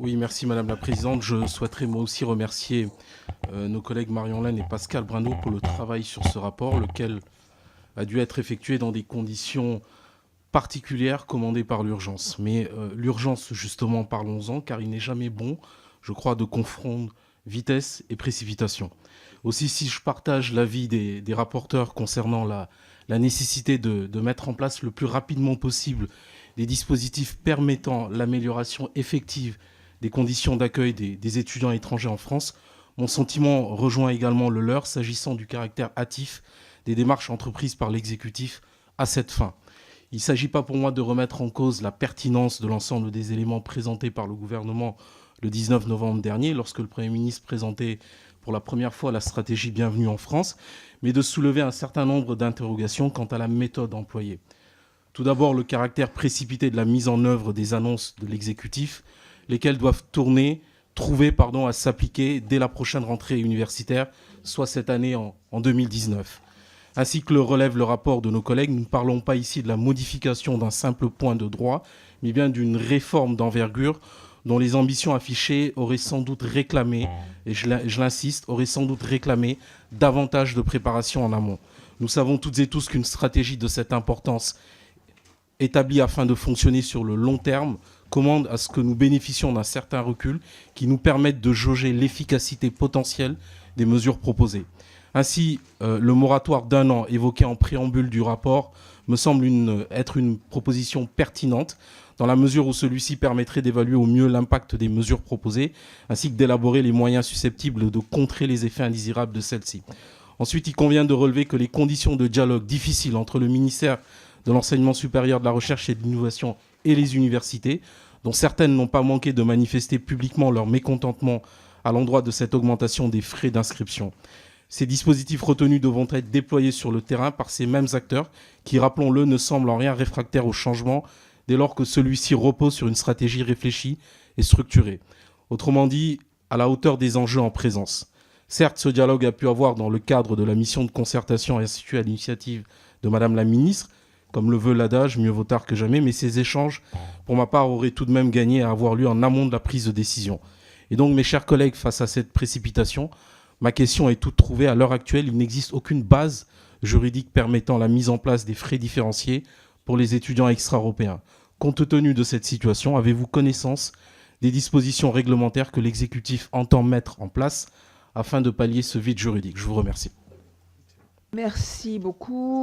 Oui, merci Madame la Présidente. Je souhaiterais moi aussi remercier nos collègues Marion Lenne et Pascal Brindot pour le travail sur ce rapport, lequel a dû être effectué dans des conditions particulières commandées par l'urgence. Mais l'urgence, justement, parlons-en, car il n'est jamais bon, je crois, de confondre vitesse et précipitation. Aussi, si je partage l'avis des rapporteurs concernant la nécessité de mettre en place le plus rapidement possible des dispositifs permettant l'amélioration effective des conditions d'accueil des étudiants étrangers en France, mon sentiment rejoint également le leur s'agissant du caractère hâtif des démarches entreprises par l'exécutif à cette fin. Il ne s'agit pas pour moi de remettre en cause la pertinence de l'ensemble des éléments présentés par le gouvernement le 19 novembre dernier, lorsque le Premier ministre présentait pour la première fois la stratégie Bienvenue en France, mais de soulever un certain nombre d'interrogations quant à la méthode employée. Tout d'abord, le caractère précipité de la mise en œuvre des annonces de l'exécutif, lesquelles doivent trouver à s'appliquer dès la prochaine rentrée universitaire, soit cette année en 2019. Ainsi que le relève le rapport de nos collègues, nous ne parlons pas ici de la modification d'un simple point de droit, mais bien d'une réforme d'envergure dont les ambitions affichées auraient sans doute réclamé, et je l'insiste, auraient sans doute réclamé davantage de préparation en amont. Nous savons toutes et tous qu'une stratégie de cette importance établie afin de fonctionner sur le long terme commande à ce que nous bénéficions d'un certain recul qui nous permette de jauger l'efficacité potentielle des mesures proposées. Ainsi, le moratoire d'1 an évoqué en préambule du rapport me semble être une proposition pertinente dans la mesure où celui-ci permettrait d'évaluer au mieux l'impact des mesures proposées ainsi que d'élaborer les moyens susceptibles de contrer les effets indésirables de celles-ci. Ensuite, il convient de relever que les conditions de dialogue difficiles entre le ministère de l'Enseignement supérieur, de la Recherche et de l'Innovation et les universités, dont certaines n'ont pas manqué de manifester publiquement leur mécontentement à l'endroit de cette augmentation des frais d'inscription. Ces dispositifs retenus devront être déployés sur le terrain par ces mêmes acteurs qui, rappelons-le, ne semblent en rien réfractaires au changement dès lors que celui-ci repose sur une stratégie réfléchie et structurée. Autrement dit, à la hauteur des enjeux en présence. Certes, ce dialogue a pu avoir dans le cadre de la mission de concertation instituée à l'initiative de Madame la Ministre, comme le veut l'adage, mieux vaut tard que jamais, mais ces échanges, pour ma part, auraient tout de même gagné à avoir lieu en amont de la prise de décision. Et donc, mes chers collègues, face à cette précipitation, ma question est toute trouvée. À l'heure actuelle, il n'existe aucune base juridique permettant la mise en place des frais différenciés pour les étudiants extra-européens. Compte tenu de cette situation, avez-vous connaissance des dispositions réglementaires que l'exécutif entend mettre en place afin de pallier ce vide juridique? Je vous remercie. Merci beaucoup.